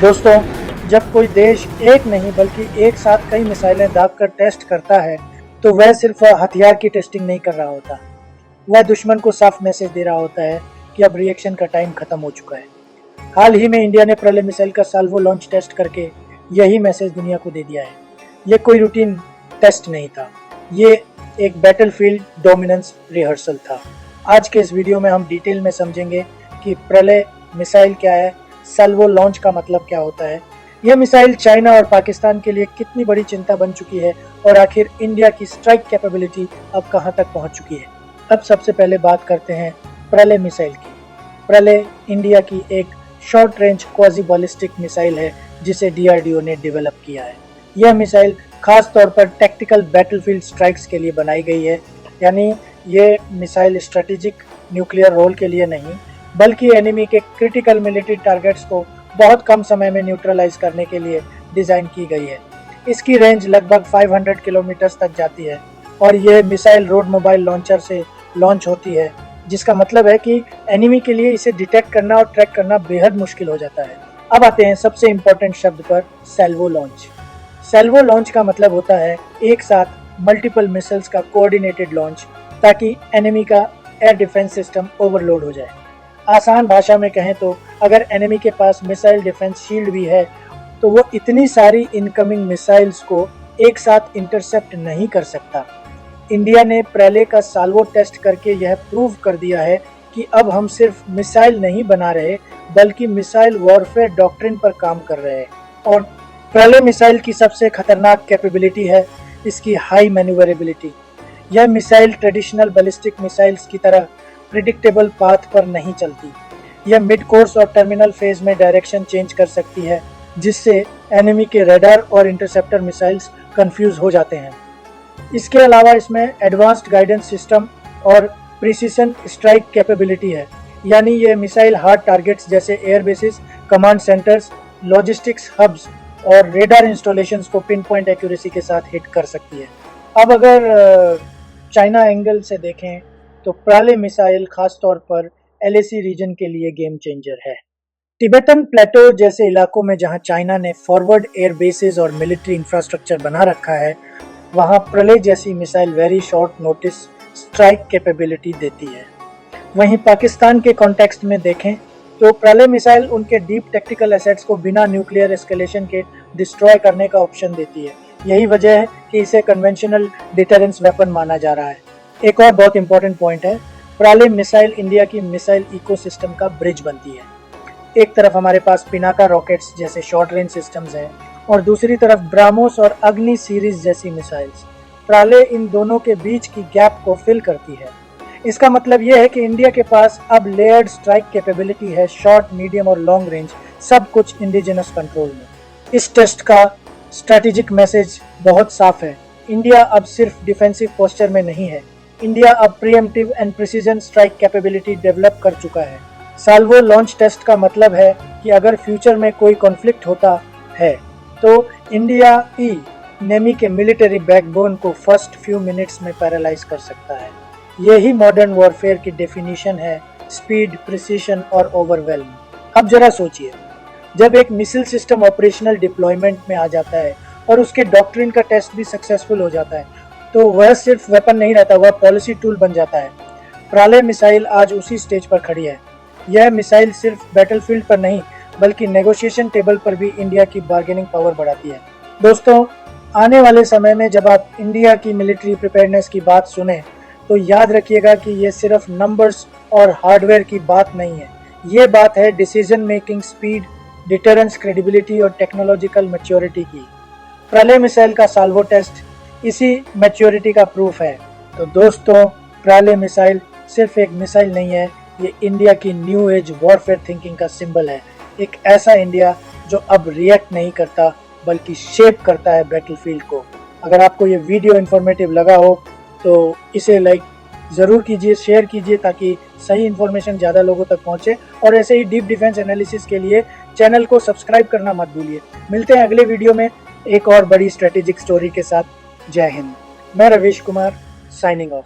दोस्तों, जब कोई देश एक नहीं बल्कि एक साथ कई मिसाइलें दागकर टेस्ट करता है तो वह सिर्फ हथियार की टेस्टिंग नहीं कर रहा होता, वह दुश्मन को साफ मैसेज दे रहा होता है कि अब रिएक्शन का टाइम खत्म हो चुका है। हाल ही में इंडिया ने प्रलय मिसाइल का साल्वो लॉन्च टेस्ट करके यही मैसेज दुनिया को दे दिया है। यह कोई रूटीन टेस्ट नहीं था, ये एक बैटलफील्ड डोमिनेंस रिहर्सल था। आज के इस वीडियो में हम डिटेल में समझेंगे कि प्रलय मिसाइल क्या है, साल्वो लॉन्च का मतलब क्या होता है, यह मिसाइल चाइना और पाकिस्तान के लिए कितनी बड़ी चिंता बन चुकी है और आखिर इंडिया की स्ट्राइक कैपेबिलिटी अब कहां तक पहुंच चुकी है। अब सबसे पहले बात करते हैं प्रलय मिसाइल की। प्रलय इंडिया की एक short range quasi ballistic missile है जिसे डीआरडीओ ने डेवलप किया है। यह मिसाइल खास तौर पर टैक्टिकल बैटलफील्ड स्ट्राइक्स के लिए बनाई गई है, यानी ये मिसाइल स्ट्रेटेजिक न्यूक्लियर रोल के लिए नहीं बल्कि एनिमी के क्रिटिकल मिलिट्री टारगेट्स को बहुत कम समय में न्यूट्रलाइज करने के लिए डिज़ाइन की गई है। इसकी रेंज लगभग 500 किलोमीटर तक जाती है और यह मिसाइल रोड मोबाइल लॉन्चर से लॉन्च होती है, जिसका मतलब है कि एनिमी के लिए इसे डिटेक्ट करना और ट्रैक करना बेहद मुश्किल हो जाता है। अब आते हैं सबसे इम्पोर्टेंट शब्द पर, साल्वो लॉन्च। साल्वो लॉन्च का मतलब होता है एक साथ मल्टीपल मिसाइल्स का कोऑर्डिनेटेड लॉन्च, ताकि एनिमी का एयर डिफेंस सिस्टम ओवरलोड हो जाए। आसान भाषा में कहें तो अगर एनिमी के पास मिसाइल डिफेंस शील्ड भी है तो वो इतनी सारी इनकमिंग मिसाइल्स को एक साथ इंटरसेप्ट नहीं कर सकता। इंडिया ने प्रलय का साल्वो टेस्ट करके यह प्रूव कर दिया है कि अब हम सिर्फ मिसाइल नहीं बना रहे बल्कि मिसाइल वॉरफेयर डॉक्ट्रिन पर काम कर रहे हैं। और प्रलय मिसाइल की सबसे खतरनाक कैपेबिलिटी है इसकी हाई मैन्यूवरेबिलिटी। यह मिसाइल ट्रेडिशनल बैलिस्टिक मिसाइल्स की तरह प्रिडिक्टेबल पाथ पर नहीं चलती। यह मिड कोर्स और टर्मिनल फेज में डायरेक्शन चेंज कर सकती है, जिससे एनिमी के रडार और इंटरसेप्टर मिसाइल्स कंफ्यूज हो जाते हैं। इसके अलावा इसमें एडवांस्ड गाइडेंस सिस्टम और प्रिसीजन स्ट्राइक कैपेबिलिटी है, यानी यह मिसाइल हार्ड टारगेट्स जैसे air bases, command centres, logistics hubs और रेडार इंस्टॉलेशंस को पिन पॉइंट एक्यूरेसी के साथ हिट कर सकती है। अब अगर चाइना एंगल से देखें तो प्रलय मिसाइल खास तौर पर एलएसी रीजन के लिए गेम चेंजर है। तिब्बतन प्लेटो जैसे इलाकों में जहां चाइना ने फॉरवर्ड एयर बेसेस और मिलिट्री इंफ्रास्ट्रक्चर बना रखा है, वहां प्रलय जैसी missile very short notice strike capability देती है। वहीं पाकिस्तान के कॉन्टेक्स्ट में देखें तो प्रलय मिसाइल उनके डीप टेक्टिकल एसेट्स को बिना न्यूक्लियर एस्केलेशन के डिस्ट्रॉय करने का ऑप्शन देती है। यही वजह है कि इसे कन्वेंशनल डिटरेंस वेपन माना जा रहा है। एक और बहुत इंपॉर्टेंट पॉइंट है, प्रलय मिसाइल इंडिया की मिसाइल इकोसिस्टम का ब्रिज बनती है। एक तरफ हमारे पास पिनाका रॉकेट्स जैसे शॉर्ट रेंज सिस्टम्स हैं और दूसरी तरफ ब्राह्मोस और अग्नि सीरीज जैसी मिसाइल्स। प्रलय इन दोनों के बीच की गैप को फिल करती है। इसका मतलब यह है कि इंडिया के पास अब लेयर्ड स्ट्राइक कैपेबिलिटी है, शॉर्ट, मीडियम और लॉन्ग रेंज, सब कुछ इंडिजिनस कंट्रोल में। इस टेस्ट का स्ट्रैटेजिक मैसेज बहुत साफ है, इंडिया अब सिर्फ डिफेंसिव पोस्चर में नहीं है, इंडिया अब pre-emptive and precision strike capability develop कर चुका है। साल्वो लॉन्च टेस्ट का मतलब है कि अगर फ्यूचर में कोई कॉन्फ्लिक्ट होता है तो इंडिया ही नेमी के मिलिट्री बैकबोन को फर्स्ट फ्यू मिनट्स में पैरालाइज कर सकता है। यही मॉडर्न वॉरफेयर की डेफिनेशन है, स्पीड, प्रिसीजन और ओवरवेल्म। अब जरा सोचिए, जब एक मिसाइल सिस्टम ऑपरेशनल डिप्लॉयमेंट में आ जाता है और उसके डॉक्ट्रिन का टेस्ट भी सक्सेसफुल हो जाता है तो वह सिर्फ वेपन नहीं रहता, वह पॉलिसी टूल बन जाता है। प्रलय मिसाइल आज उसी स्टेज पर खड़ी है। यह मिसाइल सिर्फ बैटलफील्ड पर नहीं बल्कि नेगोशिएशन टेबल पर भी इंडिया की बार्गेनिंग पावर बढ़ाती है। दोस्तों, आने वाले समय में जब आप इंडिया की मिलिट्री प्रिपेयरनेस की बात सुने तो याद रखिएगा कि ये सिर्फ नंबर्स और हार्डवेयर की बात नहीं है, ये बात है decision making speed, deterrence, credibility और टेक्नोलॉजिकल मैच्योरिटी की। प्रलय मिसाइल का साल्वो टेस्ट इसी मैच्योरिटी का प्रूफ है। तो दोस्तों, प्रलय मिसाइल सिर्फ एक मिसाइल नहीं है, ये इंडिया की न्यू एज वॉरफेयर थिंकिंग का सिंबल है। एक ऐसा इंडिया जो अब रिएक्ट नहीं करता बल्कि शेप करता है बैटलफील्ड को। अगर आपको ये वीडियो इन्फॉर्मेटिव लगा हो तो इसे लाइक ज़रूर कीजिए, शेयर कीजिए ताकि सही इन्फॉर्मेशन ज़्यादा लोगों तक पहुँचे। और ऐसे ही डीप डिफेंस एनालिसिस के लिए चैनल को सब्सक्राइब करना मत भूलिए। मिलते हैं अगले वीडियो में एक और बड़ी स्ट्रेटेजिक स्टोरी के साथ। जय हिंद। मैं रवीश कुमार, साइनिंग ऑफ।